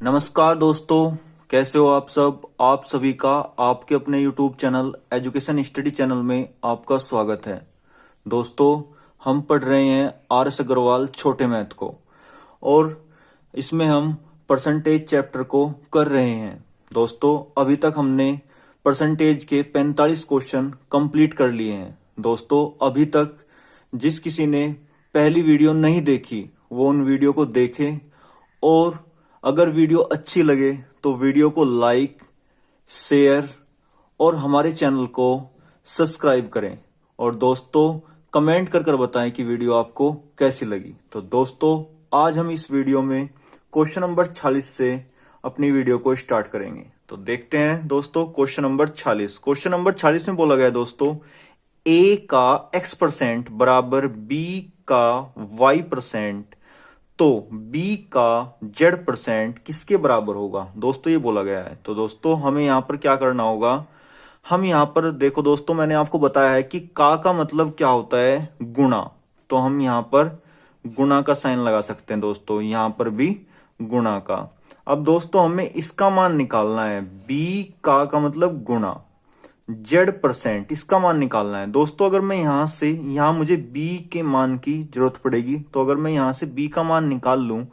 नमस्कार दोस्तों, कैसे हो आप सब। आप सभी का आपके अपने YouTube channel education study channel में आपका स्वागत है। दोस्तों, हम पढ़ रहे हैं आर.एस. अग्रवाल छोटे मैथ को और इसमें हम परसेंटेज चैप्टर को कर रहे हैं। दोस्तों, अभी तक हमने परसेंटेज के 45 क्वेश्चन कंप्लीट कर लिए हैं। दोस्तों, अभी तक जिस किसी ने पहली वीडियो नहीं देखी वो उन वीडियो को देखें और अगर वीडियो अच्छी लगे तो वीडियो को लाइक, शेयर और हमारे चैनल को सब्सक्राइब करें। और दोस्तों, कमेंट कर बताएं कि वीडियो आपको कैसी लगी। तो दोस्तों, आज हम इस वीडियो में क्वेश्चन नंबर 46 से अपनी वीडियो को स्टार्ट करेंगे। तो देखते हैं दोस्तों, क्वेश्चन नंबर 46। क्वेश्चन नंबर 46 में बोला गया दोस्तों, a का x% बराबर b का y%, तो b का z% किसके बराबर होगा। दोस्तों, ये बोला गया है। तो दोस्तों, हमें यहां पर क्या करना होगा। हम यहां पर देखो दोस्तों, मैंने आपको बताया है कि का मतलब क्या होता है, गुणा। तो हम यहां पर गुणा का साइन लगा सकते हैं। दोस्तों, यहां पर भी गुणा का। अब दोस्तों, हमें इसका मान निकालना है। b का मतलब गुणा, z% इसका मान निकालना है। दोस्तों, अगर मैं यहां मुझे b के मान की जरूरत पड़ेगी, तो अगर मैं यहां से b का मान निकाल लूं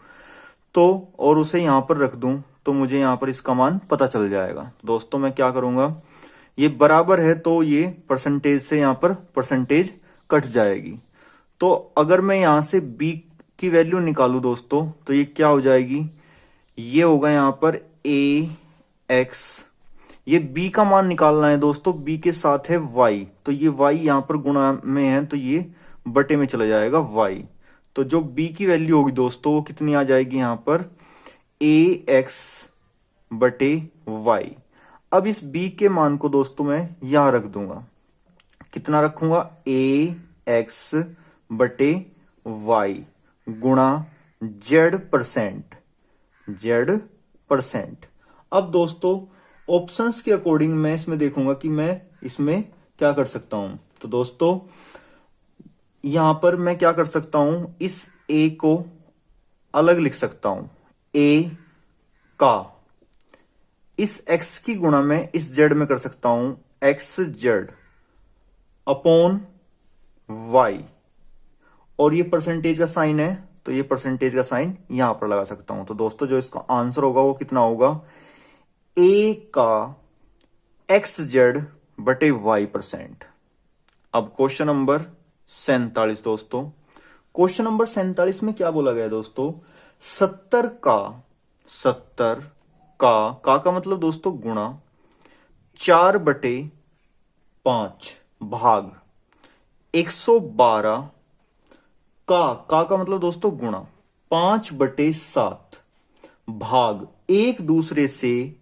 तो और उसे यहां पर रख दूं तो मुझे यहां पर इसका मान पता चल जाएगा। दोस्तों, मैं क्या करूंगा, ये बराबर है तो ये परसेंटेज से यहां पर परसेंटेज कट जाएगी। तो अगर मैं यहां से b की वैल्यू निकालू दोस्तों, तो ये क्या हो जाएगी, ये होगा यहां पर ax। ये b का मान निकालना है दोस्तों, b के साथ है y, तो ये y यहां पर गुणा में है तो ये बटे में चला जाएगा y। तो जो b की वैल्यू होगी दोस्तों, वो कितनी आ जाएगी यहां पर ax बटे y। अब इस b के मान को दोस्तों मैं यहां रख दूंगा। कितना रखूंगा, ax बटे y गुणा z%। अब दोस्तों, ऑप्शंस के अकॉर्डिंग मैं इसमें देखूंगा कि मैं इसमें क्या कर सकता हूं। तो दोस्तों, यहां पर मैं क्या कर सकता हूं, इस a को अलग लिख सकता हूं। a का इस x की गुणा में इस z में कर सकता हूं, xz अपॉन y। और ये परसेंटेज का साइन है तो ये परसेंटेज का साइन यहां पर लगा सकता हूं। तो दोस्तों, जो इसका आंसर होगा वो कितना होगा, a का xz बटे y%। अब क्वेश्चन नंबर 47 दोस्तों, क्वेश्चन नंबर 47 में क्या बोला गया दोस्तों, 70 का मतलब दोस्तों गुणा 4/5 भाग 112 का मतलब दोस्तों गुणा 5/7 भाग एक दूसरे से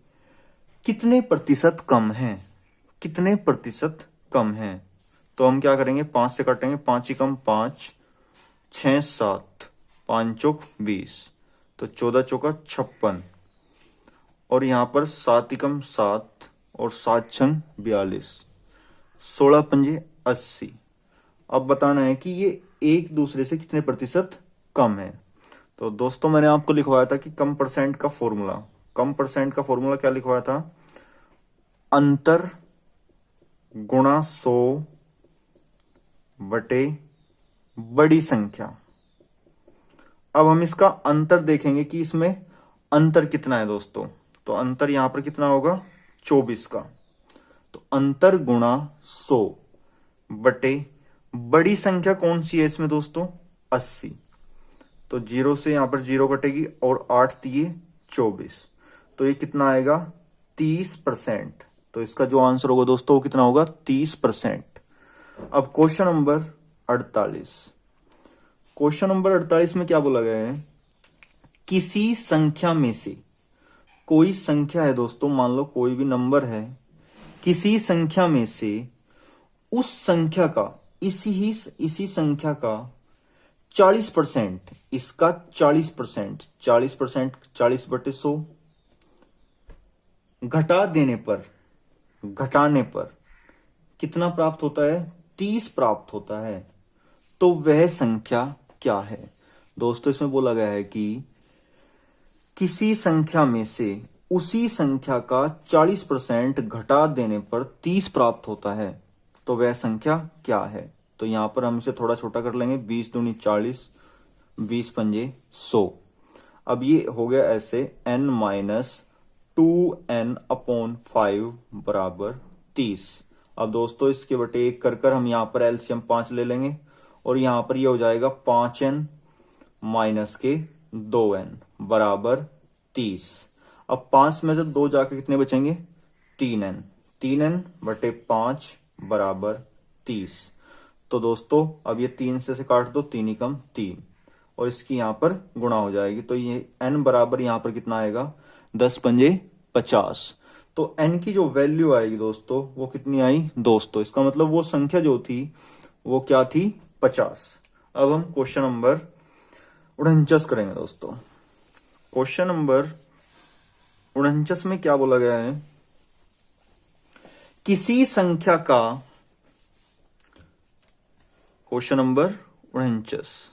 कितने प्रतिशत कम है, कितने प्रतिशत कम है। तो हम क्या करेंगे, 5 से काटेंगे, 5 ही कम 5, 6 7, 5 चौक 20, तो 14 चौका 56, और यहां पर 7 ही कम 7 और 7 छंग 42, 16 पंजे 80। अब बताना है कि ये एक दूसरे से कितने प्रतिशत कम है। तो दोस्तों, मैंने आपको लिखवाया था कि कम परसेंट का फॉर्मूला क्या लिखवाया था, अंतर गुणा 100 बटे बड़ी संख्या। अब हम इसका अंतर देखेंगे कि इसमें अंतर कितना है दोस्तों। तो अंतर यहां पर कितना होगा, 24 का। तो अंतर गुणा 100 बटे बड़ी संख्या कौन सी है इसमें दोस्तों, 80। तो 0 से यहां पर 0 कटेगी और 8 दिए 24, तो ये कितना आएगा, 30%। तो इसका जो आंसर होगा दोस्तों वो कितना होगा, 30%। अब क्वेश्चन नंबर 48। क्वेश्चन नंबर 48 में क्या बोला गया है, किसी संख्या में से, कोई संख्या है दोस्तों, मान लो कोई भी नंबर है, किसी संख्या में से उस संख्या का इसी संख्या का 40%, इसका 40%, 40/100 घटाने पर कितना प्राप्त होता है, 30 प्राप्त होता है। तो वह संख्या क्या है। दोस्तों, इसमें बोला गया है कि किसी संख्या में से उसी संख्या का 40% घटा देने पर 30 प्राप्त होता है, तो वह संख्या क्या है? तो यहां पर हम इसे थोड़ा छोटा कर लेंगे। 20 दूनी 40, 20 पंजे 100। अब ये हो गया ऐसे n माइनस 2n/5 बराबर 30। अब दोस्तों इसके बटे 1 कर हम यहां पर एलसीएम 5 ले लेंगे और यहां पर ये हो जाएगा 5n माइनस के 2n बराबर 30। अब 5 में से 2 जाके कितने बचेंगे? 3n। 3n बटे 5 बराबर 30। तो दोस्तों अब ये 3 से काट दो, 3 ही कम 3, और इसकी यहां पर गुणा हो जाएगी। तो ये n बराबर यहां पर कितना आएगा? 10 पंजे 50। तो n की जो वैल्यू आएगी दोस्तों वो कितनी आई दोस्तों? इसका मतलब वो संख्या जो थी वो क्या थी? 50। अब हम क्वेश्चन नंबर 49 करेंगे दोस्तों। क्वेश्चन नंबर 49 में क्या बोला गया है? किसी संख्या का, क्वेश्चन नंबर 49,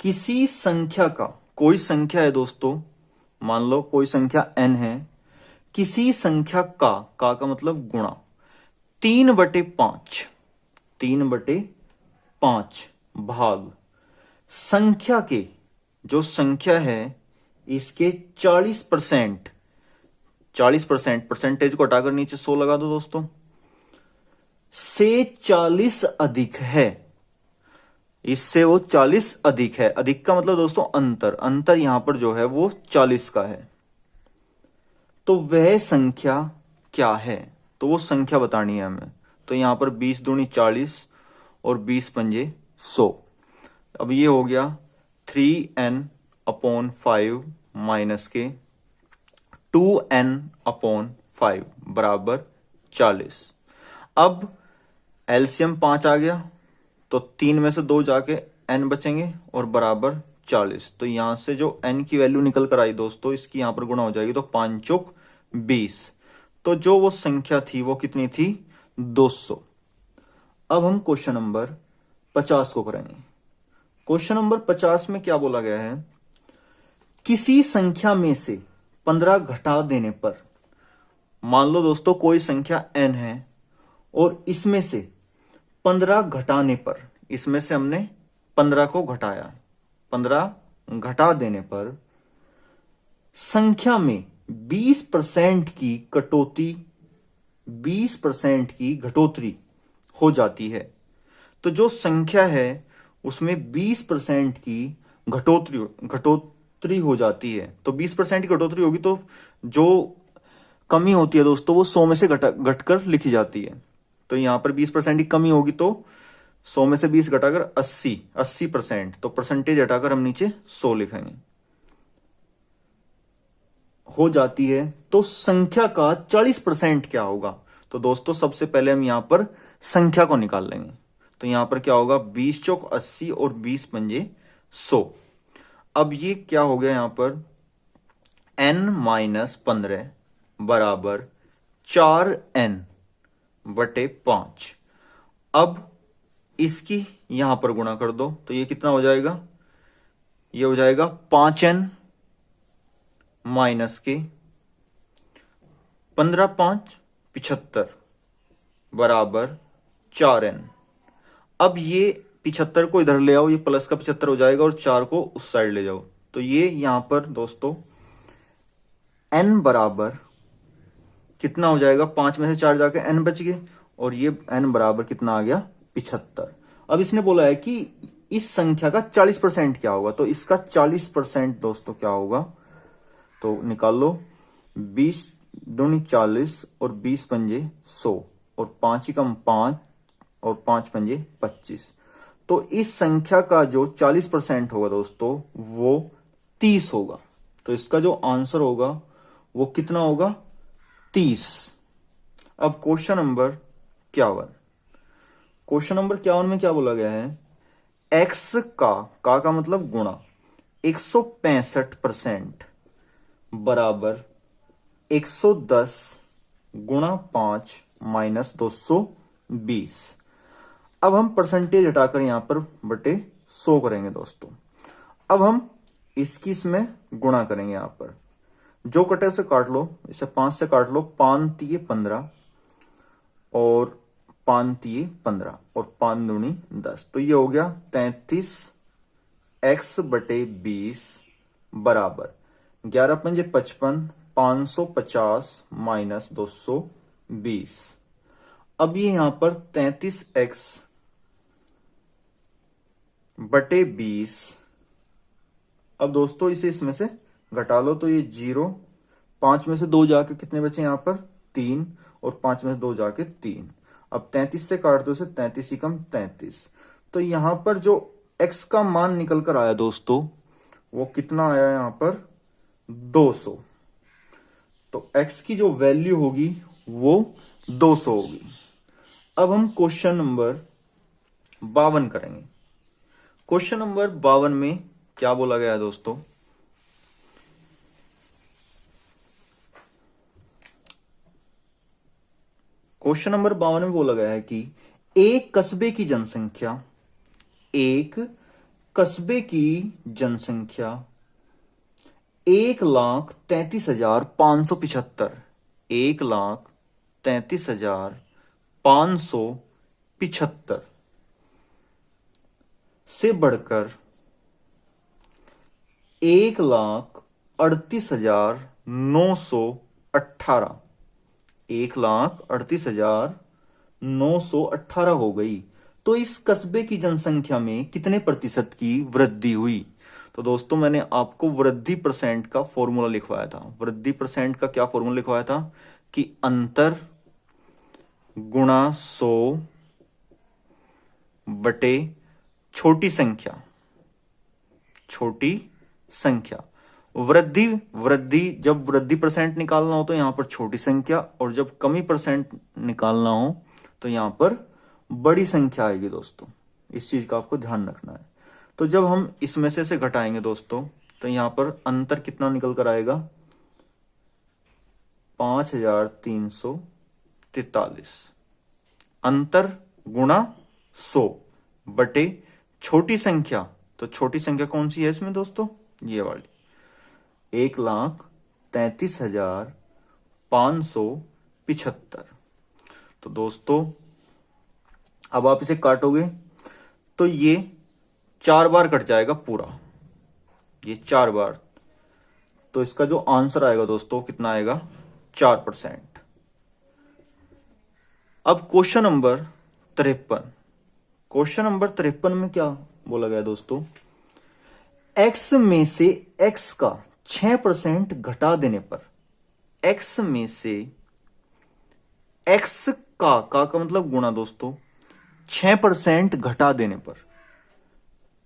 किसी संख्या का, कोई संख्या है दोस्तों, मान लो कोई संख्या n है, किसी संख्या का मतलब गुणा 3/5, 3/5 भाग संख्या के, जो संख्या है इसके 40%, 40% परसेंटेज को हटाकर नीचे 100 लगा दो दोस्तों, से 40 अधिक है, इससे वो 40 अधिक है। अधिक का मतलब दोस्तों अंतर यहां पर जो है वो 40 का है। तो वह संख्या क्या है? तो वो संख्या बतानी है हमें। तो यहां पर 20 दूनी 40 और 20 पंजे 100। अब ये हो गया 3n/5 माइनस के 2n/5 बराबर 40। अब एलसीएम 5 आ गया, तो 3 में से 2 जाके n बचेंगे और बराबर 40। तो यहां से जो n की वैल्यू निकल कर आई दोस्तों, इसकी यहां पर गुणा हो जाएगी, तो 5 चौक 20। तो जो वो संख्या थी वो कितनी थी? 200। अब हम क्वेश्चन नंबर 50 को करेंगे। क्वेश्चन नंबर 50 में क्या बोला गया है? किसी संख्या में से 15 घटा देने पर, मान लो दोस्तों कोई संख्या n है और इसमें से 15 घटाने पर, इसमें से हमने 15 को घटाया, 15 घटा देने पर संख्या में 20% की कटौती, 20% की घटोतरी हो जाती है। तो जो संख्या है उसमें 20% की घटोतरी हो जाती है। तो 20% की घटोतरी होगी तो जो कमी होती है दोस्तों वो 100 में से घटकर लिखी जाती है। तो यहां पर 20% की कमी होगी तो 100 में से 20 घटाकर 80%, तो परसेंटेज हटाकर हम नीचे 100 लिखेंगे, हो जाती है। तो संख्या का 40% क्या होगा? तो दोस्तों सबसे पहले हम यहां पर संख्या को निकाल लेंगे। तो यहां पर क्या होगा? 20 चौक 80 और 20 पंजे 100। अब ये क्या हो गया? यहां पर n-15 बराबर 4n/5। अब इसकी यहां पर गुणा कर दो, तो ये कितना हो जाएगा? ये हो जाएगा 5n माइनस के 15×5 75 बराबर 4n। अब ये 75 को इधर ले आओ, ये प्लस का 75 हो जाएगा और 4 को उस साइड ले जाओ। तो ये यहां पर दोस्तों n बराबर कितना हो जाएगा? 5 में से 4 जाके n बच गए और ये n बराबर कितना आ गया? 75। अब इसने बोला है कि इस संख्या का 40% क्या होगा? तो इसका 40% दोस्तों क्या होगा? तो निकाल लो। 20 दूनी 40 और 20 पंजे 100 और 5 ही कम 5 और 5 पंजे 25। तो इस संख्या का जो 40% होगा दोस्तों वो 30 होगा। तो इसका जो आंसर होगा वो कितना होगा? 30। अब क्वेश्चन नंबर 51। क्वेश्चन नंबर 51 में क्या बोला गया है? x का मतलब गुणा 165% बराबर 110 गुणा 5 माइनस 220। अब हम परसेंटेज हटाकर यहां पर बटे 100 करेंगे दोस्तों। अब हम इसकी इसमें गुणा करेंगे। यहां पर जो कटे उसे काट लो, इसे 5 से काट लो, 5 तिये 15 और 5 तिये 15 और 5 दूनी 10, तो ये हो गया 33x/20 बराबर 11 पंजे 55, 550 माइनस 220। अब ये यहां पर 33x/20, अब दोस्तों इसे इसमें से घटा लो तो ये 0, 5 में से 2 जाके कितने बचे यहां पर 3 और 5 में से 2 जाके 3। अब 33 से काट दो इसे, 33 ही कम 33, तो यहां पर जो x का मान निकल कर आया दोस्तों वो कितना आया यहां पर 200। तो x की जो वैल्यू होगी वो 200 होगी। अब हम क्वेश्चन नंबर 52 करेंगे। क्वेश्चन नंबर 52 में क्या बोला गया है दोस्तों, क्वेश्चन नंबर 52 में बोला गया है कि एक कस्बे की जनसंख्या 1,33,575, 1,33,575 से बढ़कर 1,38,918, 1,38,918 हो गई। तो इस कस्बे की जनसंख्या में कितने प्रतिशत की वृद्धि हुई। तो दोस्तों मैंने आपको वृद्धि परसेंट का फॉर्मूला लिखवाया था। वृद्धि परसेंट का क्या फॉर्मूला लिखवाया था कि अंतर गुणा 100 बटे छोटी संख्या, वृद्धि जब वृद्धि परसेंट निकालना हो तो यहां पर छोटी संख्या, और जब कमी परसेंट निकालना हो तो यहां पर बड़ी संख्या आएगी दोस्तों। इस चीज का आपको ध्यान रखना है। तो जब हम इसमें से घटाएंगे दोस्तों तो यहां पर अंतर कितना निकल कर आएगा 5,343। अंतर गुणा 100 बटे छोटी संख्या, तो छोटी संख्या कौन सी है इसमें दोस्तों, ये वाली 1,33,575। तो दोस्तों अब आप इसे काटोगे तो ये 4 बार कट जाएगा पूरा, ये 4 बार। तो इसका जो आंसर आएगा दोस्तों कितना आएगा 4%। अब क्वेश्चन नंबर 53, क्वेश्चन नंबर 53 में क्या बोला गया दोस्तों, x में से x का 6% घटा देने पर, x में से x का मतलब गुणा दोस्तों, 6% घटा देने पर,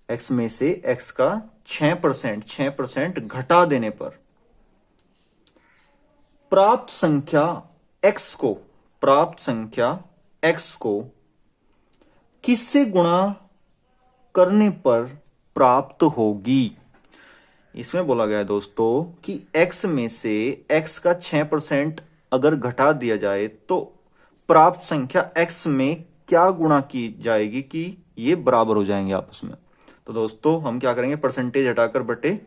x में से x का 6% घटा देने पर प्राप्त संख्या x को किससे गुणा करने पर प्राप्त होगी। इसमें बोला गया है दोस्तों कि x में से x का 6% अगर घटा दिया जाए तो प्राप्त संख्या x में क्या गुणा की जाएगी कि ये बराबर हो जाएंगे आपस में। तो दोस्तों हम क्या करेंगे, परसेंटेज हटाकर बटे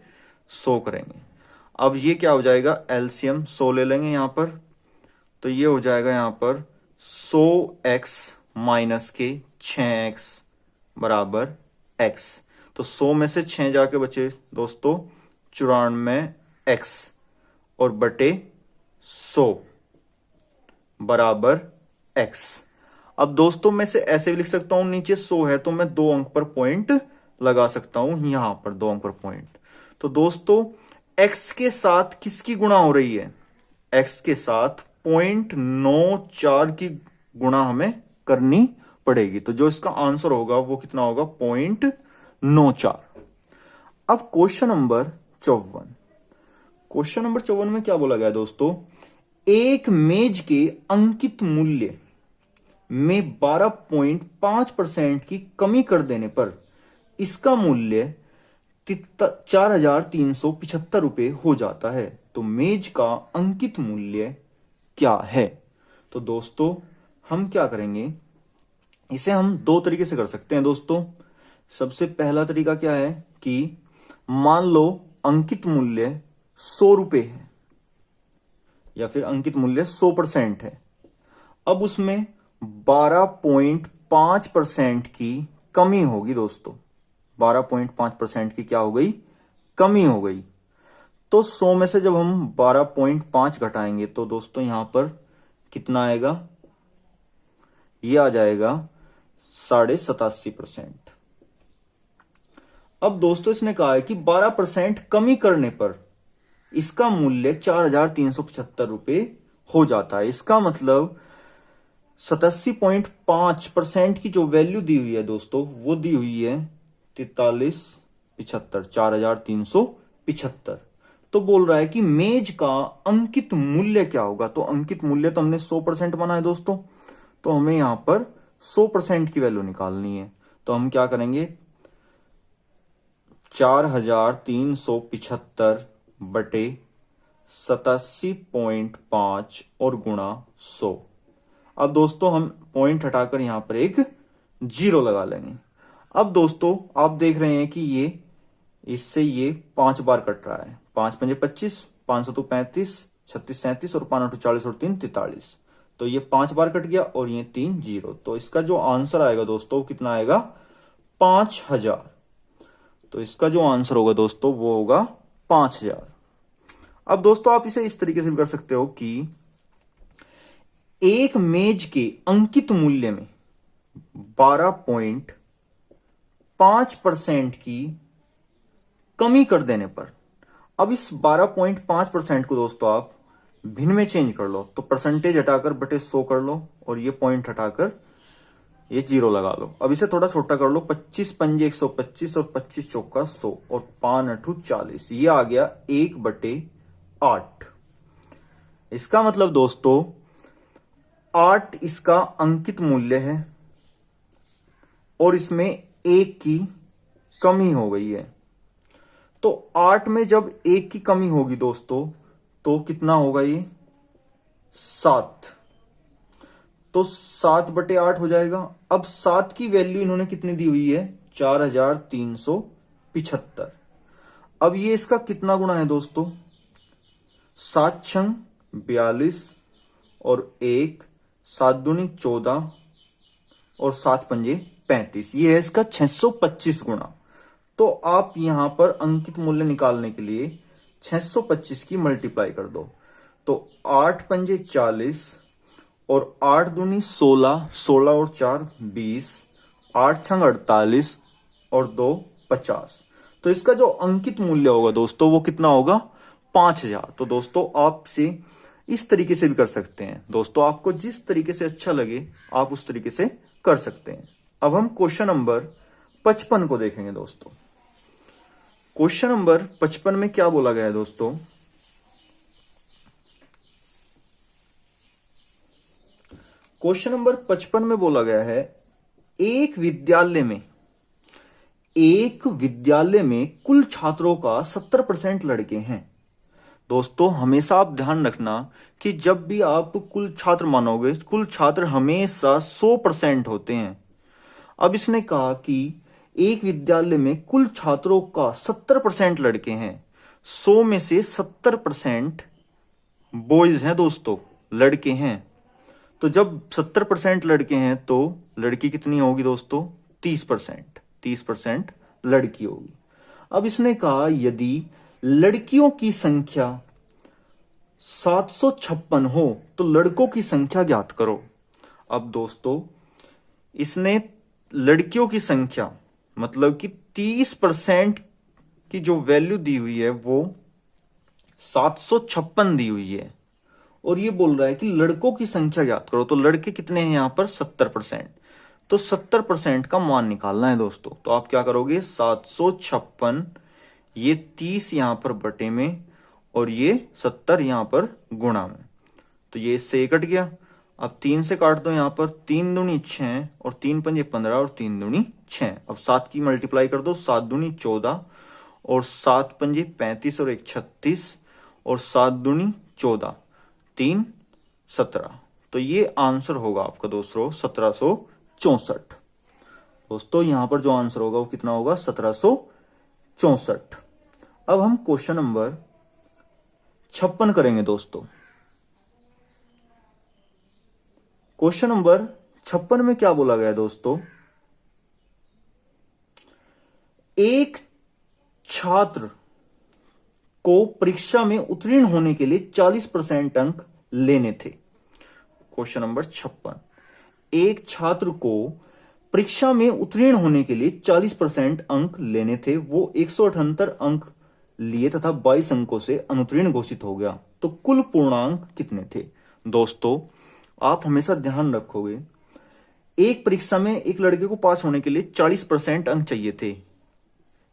100 करेंगे। अब ये क्या हो जाएगा, एलसीएम 100 ले लेंगे यहां पर, तो ये हो जाएगा यहां पर 100x माइनस के 6x बराबर x। तो 100 में से 6 जाके बचे दोस्तों 94x और बटे 100 बराबर x। अब दोस्तों मैं से ऐसे भी लिख सकता हूं, नीचे 100 है तो मैं 2 अंक पर पॉइंट लगा सकता हूं, यहां पर 2 अंक पर पॉइंट। तो दोस्तों x के साथ किसकी गुणा हो रही है, x के साथ 0.94 की गुणा हमें करनी पड़ेगी। तो जो इसका आंसर होगा वो कितना होगा 0.94। अब क्वेश्चन नंबर 54, क्वेश्चन नंबर 54 में क्या बोला गया दोस्तों, एक मेज के अंकित मूल्य में 12.5% की कमी कर देने पर इसका मूल्य 4,375 रुपए हो जाता है। तो मेज का अंकित मूल्य क्या है। तो दोस्तों हम क्या करेंगे, इसे हम 2 तरीके से कर सकते हैं दोस्तों। सबसे पहला तरीका क्या है कि मान लो अंकित मूल्य 100 रुपए है या फिर अंकित मूल्य 100% है। अब उसमें 12.5% की कमी होगी दोस्तों, 12.5% की क्या हो गई, कमी हो गई। तो 100 में से जब हम 12.5 घटाएंगे तो दोस्तों यहां पर कितना आएगा, ये आ जाएगा 87.5%। अब दोस्तों इसने कहा है कि 12% कमी करने पर इसका मूल्य 4,375 रुपए हो जाता है। इसका मतलब 87.5% की जो वैल्यू दी हुई है दोस्तों, वो दी हुई है 4375, 4,375। तो बोल रहा है कि मेज का अंकित मूल्य क्या होगा। तो अंकित मूल्य तो हमने 100% माना है दोस्तों, तो हमें यहां पर 100% की वैल्यू निकालनी है। तो हम क्या करेंगे, 4,375 बटे 87.5 और गुणा 100। अब दोस्तों हम पॉइंट हटाकर यहां पर एक जीरो लगा लेंगे। अब दोस्तों आप देख रहे हैं कि ये इससे ये 5 बार कट रहा है, 5 पंजे 25, 5 सौ 35, 36 37 और 5 8 40 और 3 43। तो ये 5 बार कट गया और ये 3 जीरो। तो इसका जो आंसर आएगा दोस्तों कितना आएगा, 5,000। तो इसका जो आंसर होगा दोस्तों वो होगा 5,000। अब दोस्तों आप इसे इस तरीके से भी कर सकते हो कि एक मेज के अंकित मूल्य में 12.5% की कमी कर देने पर, अब इस 12.5% को दोस्तों आप भिन्न में चेंज कर लो, तो परसेंटेज हटाकर बटे 100 कर लो और ये पॉइंट हटाकर ये जीरो लगा लो। अब इसे थोड़ा छोटा कर लो, 25 पंजे 125 और 25 चौका 100 और 5 8 40, ये आ गया 1/8। इसका मतलब दोस्तों 8 इसका अंकित मूल्य है और इसमें 1 की कमी हो गई है। तो 8 में जब 1 की कमी होगी दोस्तों तो कितना होगा, ये 7। तो 7/8 हो जाएगा। अब 7 की वैल्यू इन्होंने कितनी दी हुई है, 4,375। अब ये इसका कितना गुणा है दोस्तों, 7 छंग 42 और 1, 7 दूनी 14 और 7 पंजे 35, ये है इसका 625 गुणा। तो आप यहां पर अंकित मूल्य निकालने के लिए 625 की मल्टीप्लाई कर दो। तो 8 पंजे 40 और 8 दूनी 16, 16 और 4 20, 8 छंग 48 और 2 50। तो इसका जो अंकित मूल्य होगा दोस्तों वो कितना होगा, 5,000। तो दोस्तों आपसे इस तरीके से भी कर सकते हैं। दोस्तों आपको जिस तरीके से अच्छा लगे आप उस तरीके से कर सकते हैं। अब हम क्वेश्चन नंबर 55 को देखेंगे दोस्तों। क्वेश्चन नंबर 55 में क्या बोला गया है दोस्तों, क्वेश्चन नंबर 55 में बोला गया है एक विद्यालय में कुल छात्रों का 70% लड़के हैं। दोस्तों हमेशा आप ध्यान रखना कि जब भी आप कुल छात्र मानोगे, कुल छात्र हमेशा 100% होते हैं। अब इसने कहा कि एक विद्यालय में कुल छात्रों का 70% लड़के हैं, 100 में से 70% बॉयज हैं दोस्तों, लड़के हैं। तो जब 70% लड़के हैं तो लड़की कितनी होगी दोस्तों, 30%, 30% लड़की होगी। अब इसने कहा यदि लड़कियों की संख्या 756 हो तो लड़कों की संख्या ज्ञात करो। अब दोस्तों इसने लड़कियों की संख्या मतलब कि 30% की जो वैल्यू दी हुई है वो 756 दी हुई है और ये बोल रहा है कि लड़कों की संख्या ज्ञात करो। तो लड़के कितने हैं यहां पर, 70%। तो 70% का मान निकालना है दोस्तों। तो आप क्या करोगे, 756, ये 30 यहां पर बटे में और ये 70 यहां पर गुणा में। तो ये इससे कट गया। अब 3 से काट दो, यहां पर 3 दूनी 6 और 3 पंजे 15 और 3 दूनी 6। अब 7 की मल्टीप्लाई कर दो, 7 दूनी 14 और 7 पंजे 35 और 1 36 और 7 दूनी 14, 3 17। तो ये आंसर होगा आपका दोस्तों 1764। दोस्तों यहां पर जो आंसर होगा वो कितना होगा, 1764। अब हम क्वेश्चन नंबर 56 करेंगे दोस्तों। क्वेश्चन नंबर 56 में क्या बोला गया दोस्तों, एक छात्र को परीक्षा में उत्तीर्ण होने के लिए 40% अंक लेने थे। क्वेश्चन नंबर 56, एक छात्र को परीक्षा में उत्तीर्ण होने के लिए 40% अंक लेने थे। वो 178 अंक लिए तथा 22 अंकों से अनुत्तीर्ण घोषित हो गया, तो कुल पूर्णांक कितने थे। दोस्तों आप हमेशा ध्यान रखोगे, एक परीक्षा में एक लड़के को पास होने के लिए 40% अंक चाहिए थे।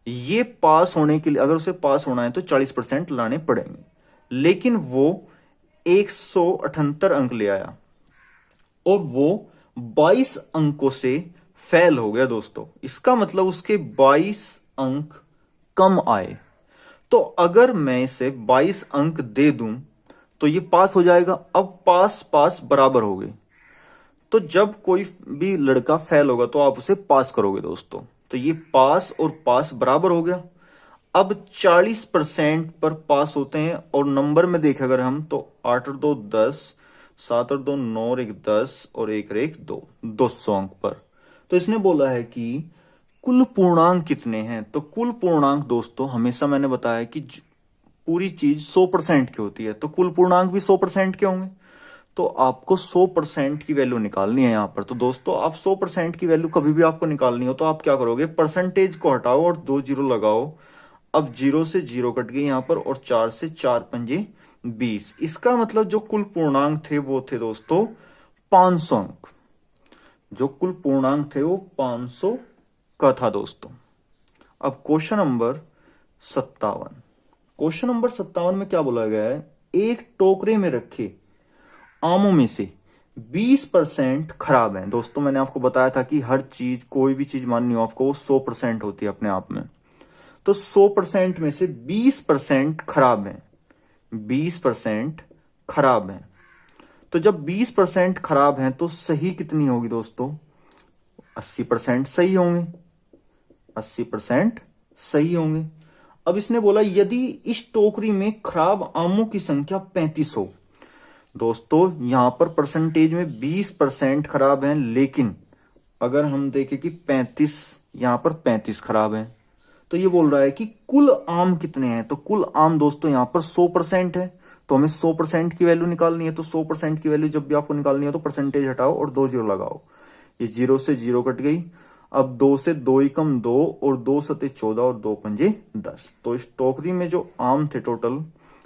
ये पास होने के लिए, अगर उसे पास होना है तो 40% लाने पड़ेंगे, लेकिन वो 178 अंक ले आया और वो 22 अंकों से फेल हो गया दोस्तों। इसका मतलब उसके 22 अंक कम आए। तो अगर मैं इसे 22 अंक दे दूं तो ये पास हो जाएगा। अब पास पास बराबर हो गए, तो जब कोई भी लड़का फेल होगा तो आप उसे पास करोगे दोस्तों। तो ये पास और पास बराबर हो गया। अब 40% पर पास होते हैं, और नंबर में देखें अगर हम तो 8 और 2 10, 7 और 2 9 और 1 10 और 1 और 1 2, 200 अंक पर। तो इसने बोला है कि कुल पूर्णांक कितने हैं। तो कुल पूर्णांक दोस्तों हमेशा मैंने बताया कि पूरी चीज 100% की होती है, तो कुल पूर्णांक भी 100% के होंगे। तो आपको 100% की वैल्यू निकालनी है यहां पर। तो दोस्तों आप 100% की वैल्यू कभी भी आपको निकालनी हो तो आप क्या करोगे, परसेंटेज को हटाओ और 2 जीरो लगाओ। अब 0 से 0 कट गए यहां पर, और 4 से 4 पंजे 20। इसका मतलब जो कुल पूर्णांक थे वो थे दोस्तों 500 अंक। जो कुल पूर्णांक थे वो 500 का था दोस्तों। अब क्वेश्चन नंबर 57। क्वेश्चन नंबर 57 में क्या बोला गया है, एक टोकरे में रखे आमों में से 20% खराब है। दोस्तों मैंने आपको बताया था कि हर चीज, कोई भी चीज माननी हो आपको, वो 100% होती है अपने आप में। तो 100% में से 20% खराब है। 20% खराब है। तो जब 20% खराब है तो सही कितनी होगी दोस्तों, 80% सही होंगे। 80% सही होंगे। अब इसने बोला यदि इस टोकरी में खराब आमों की संख्या 35 हो। दोस्तों यहां पर परसेंटेज में 20% खराब है, लेकिन अगर हम देखें कि 35, यहां पर 35 खराब है, तो ये बोल रहा है कि कुल आम कितने हैं। तो कुल आम दोस्तों यहां पर 100% है, तो हमें 100% की वैल्यू निकालनी है। तो 100% की वैल्यू जब भी आपको निकालनी है तो परसेंटेज हटाओ और 2 जीरो लगाओ। ये 0 से 0 कट गई। अब 2 से 2 ही कम 2, और 2 सते 14 और 2 पंजे 10। तो इस टोकरी में जो आम थे टोटल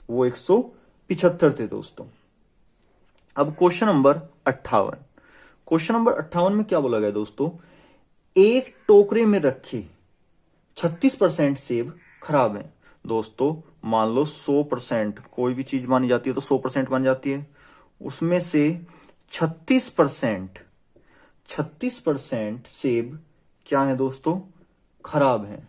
वो 175 थे दोस्तों। अब क्वेश्चन नंबर 58। क्वेश्चन नंबर 58 में क्या बोला गया दोस्तों, एक टोकरे में रखे 36% सेब खराब है। दोस्तों मान लो 100%, कोई भी चीज मानी जाती है तो 100% मानी जाती है। उसमें से 36% 36% सेब क्या है दोस्तों, खराब है।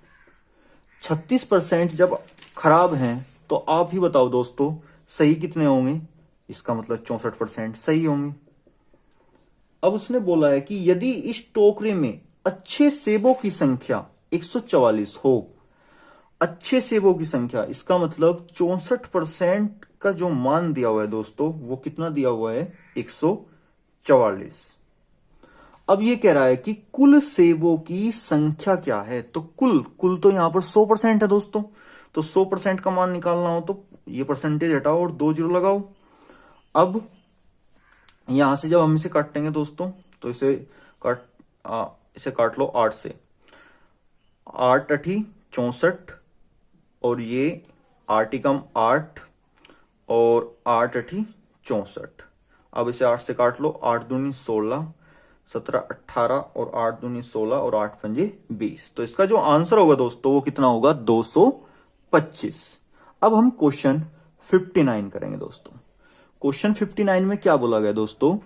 36% जब खराब हैं तो आप ही बताओ दोस्तों सही कितने होंगे। इसका मतलब 64% सही होंगे। अब उसने बोला है कि यदि इस टोकरे में अच्छे सेबों की संख्या 144 हो। अच्छे सेबों की संख्या, इसका मतलब 64% का जो मान दिया हुआ है दोस्तों वो कितना दिया हुआ है, 144। अब ये कह रहा है कि कुल सेबों की संख्या क्या है। तो कुल तो यहां पर 100% है दोस्तों। तो 100% का मान निकालना हो तो ये परसेंटेज हटाओ और 2 जीरो लगाओ। अब यहां से जब हम इसे काटेंगे दोस्तों तो इसे काट लो 8 से। 8 अठी 64, और ये 8 एकम 8 और 8 अठी 64। अब इसे 8 से काट लो। 8 दूनी 16, 17 18 और 8 दूनी 16 और 8 पंजे 20। तो इसका जो आंसर होगा दोस्तों वो कितना होगा, 225। अब हम क्वेश्चन 59 करेंगे दोस्तों। क्वेश्चन 59 में क्या बोला गया दोस्तों,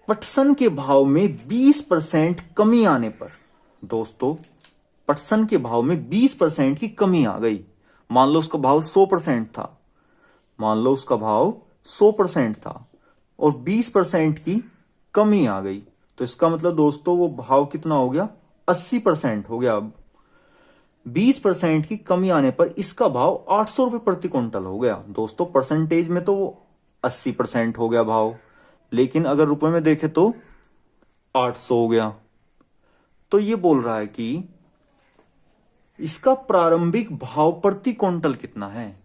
पटसन के भाव में 20% कमी आने पर। दोस्तों पटसन के भाव में 20% की कमी आ गई। मान लो उसका भाव 100% था। मान लो उसका भाव 100% था और 20% की कमी आ गई। तो इसका मतलब दोस्तों वो भाव कितना हो गया, 80% हो गया। अब 20% की कमी आने पर इसका भाव 800 रुपए प्रति क्विंटल हो गया। दोस्तों परसेंटेज में तो वो 80% हो गया भाव, लेकिन अगर रुपए में देखें तो 800 हो गया। तो ये बोल रहा है कि इसका प्रारंभिक भाव प्रति क्विंटल कितना है।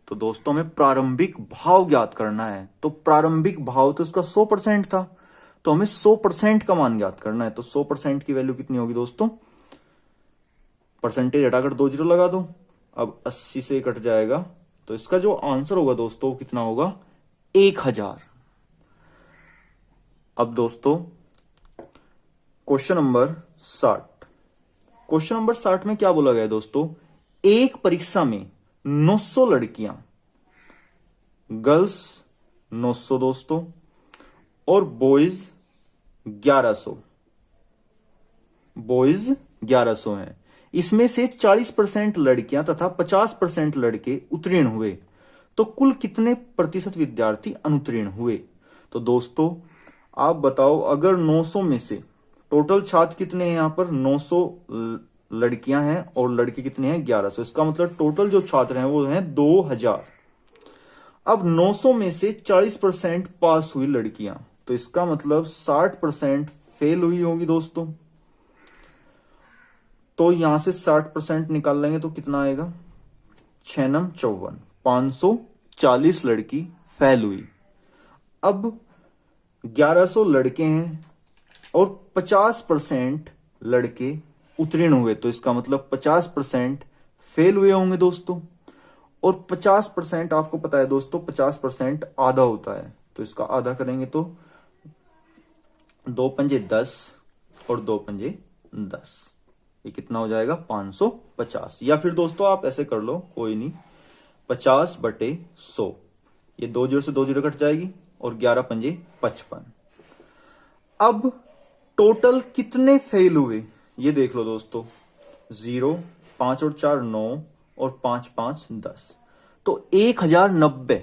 तो दोस्तों हमें प्रारंभिक भाव ज्ञात करना है। तो प्रारंभिक भाव तो इसका 100% था, तो हमें 100% का मान ज्ञात करना है। तो 100% की वैल्यू कितनी होगी दोस्तों, परसेंटेज हटाकर 2 जीरो लगा दो, अब 80 से कट जाएगा, तो इसका जो आंसर होगा दोस्तों कितना होगा, 1000। अब दोस्तों क्वेश्चन नंबर 60। क्वेश्चन नंबर 60 में क्या बोला गया है दोस्तों, एक परीक्षा में 900 लड़कियां, गर्ल्स 900 दोस्तों, और बॉयज 1100 हैं। इसमें से 40% लड़कियां तथा 50% लड़के उत्तीर्ण हुए, तो कुल कितने प्रतिशत विद्यार्थी अनुत्तीर्ण हुए। तो दोस्तों आप बताओ, अगर 900 में से टोटल छात्र कितने हैं, यहां पर 900 लड़कियां हैं और लड़के कितने हैं 1100, इसका मतलब टोटल जो छात्र हैं वो हैं 2000। अब 900 में से 40% पास हुई लड़कियां, तो इसका मतलब 60% फेल हुई होगी दोस्तों। तो यहां से 60% निकाल लेंगे तो कितना आएगा, 6 नम 54, 540 लड़की फेल हुई। अब 1100 लड़के हैं और 50% लड़के उत्तीर्ण हुए, तो इसका मतलब 50% फेल हुए होंगे दोस्तों। और 50% आपको पता है दोस्तों 50% आधा होता है, तो इसका आधा करेंगे तो 2 पंजे 10 और 2 पंजे 10, ये कितना हो जाएगा 550। या फिर दोस्तों आप ऐसे कर लो, कोई नहीं, 50/100, ये 2 जीरो से 2 जीरो कट जाएगी और 11 पंजे 55। अब टोटल कितने फेल हुए ये देख लो दोस्तों, 0, 5 और 4 9 और 5 5 10, तो 1090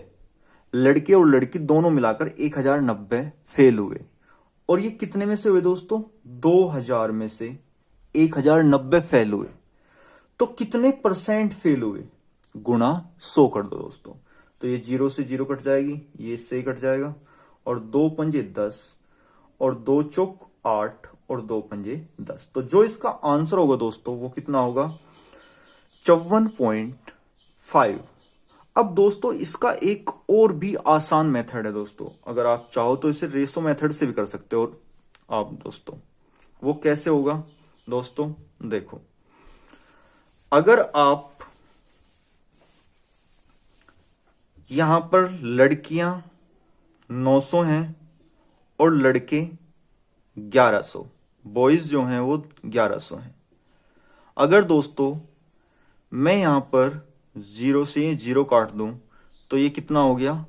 लड़के और लड़की दोनों मिलाकर 1090 फेल हुए। और ये कितने में से हुए दोस्तों, 2000 में से 1090 फेल हुए। तो कितने परसेंट फेल हुए, गुणा 100 कर दो दोस्तों, तो ये 0 से 0 कट जाएगी, ये इससे ही कट जाएगा, और 2 पंजे 10 और 2 चौक 8 और 2 पंजे 10। तो जो इसका आंसर होगा दोस्तों वो कितना होगा, 54.5। अब दोस्तों इसका एक और भी आसान मेथड है दोस्तों, अगर आप चाहो तो इसे रेशो मेथड से भी कर सकते हो आप दोस्तों। वो कैसे होगा दोस्तों, देखो, अगर आप यहां पर लड़कियां 900 हैं और लड़के 1100, बॉयज जो हैं वो 1100 हैं। अगर दोस्तों मैं यहां पर 0 से 0 काट दूं तो ये कितना हो गया,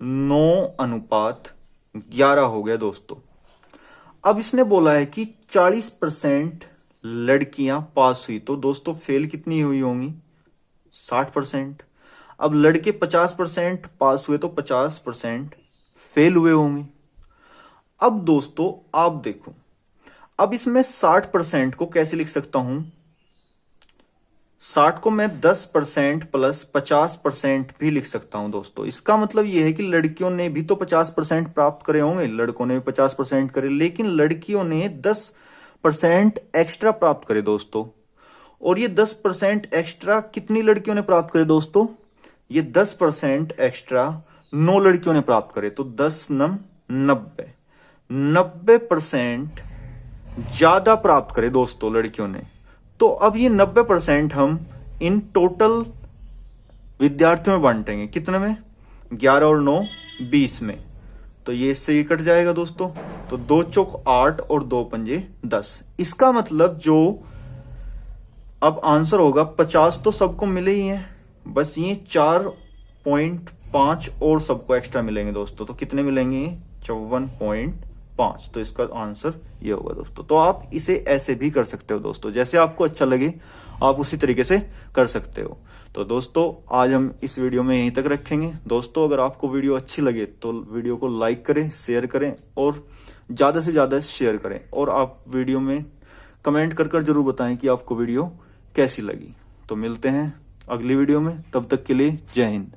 9:11 हो गया दोस्तों। अब इसने बोला है कि 40% लड़कियां पास हुई, तो दोस्तों फेल कितनी हुई होंगी, 60%। अब लड़के 50% पास हुए तो 50% फेल हुए होंगे। अब दोस्तों आप देखो, अब इसमें 60% को कैसे लिख सकता हूं, 60 को मैं 10% प्लस 50% भी लिख सकता हूं दोस्तों। इसका मतलब यह है कि लड़कियों ने भी तो 50% प्राप्त करे होंगे, लड़कों ने भी 50% करे, लेकिन लड़कियों ने 10% एक्स्ट्रा प्राप्त करे दोस्तों। और ये 10% एक्स्ट्रा कितनी लड़कियों ने प्राप्त करे दोस्तों, ये 10% एक्स्ट्रा 9 लड़कियों ने प्राप्त करे, तो 10 9 90, 90% ज्यादा प्राप्त करे दोस्तों लड़कियों ने। तो अब ये 90% हम इन टोटल विद्यार्थियों में बांटेंगे, कितने में, 11 और 9 20 में, तो ये इससे ये कट जाएगा दोस्तों, तो 2 चौक 8 और 2 पंजे 10। इसका मतलब जो अब आंसर होगा 50 तो सबको मिले ही हैं, बस ये 4.5 और सबको एक्स्ट्रा मिलेंगे दोस्तों, तो कितने मिलेंगे, 54.5। तो इसका आंसर ये होगा दोस्तों। तो आप इसे ऐसे भी कर सकते हो दोस्तों, जैसे आपको अच्छा लगे आप उसी तरीके से कर सकते हो। तो दोस्तों आज हम इस वीडियो में यहीं तक रखेंगे दोस्तों। अगर आपको वीडियो अच्छी लगे तो वीडियो को लाइक करें, शेयर करें और ज्यादा से ज्यादा शेयर करें, और आप वीडियो में कमेंट कर जरूर बताएं कि आपको वीडियो कैसी लगी। तो मिलते हैं अगली वीडियो में, तब तक के लिए जय हिंद।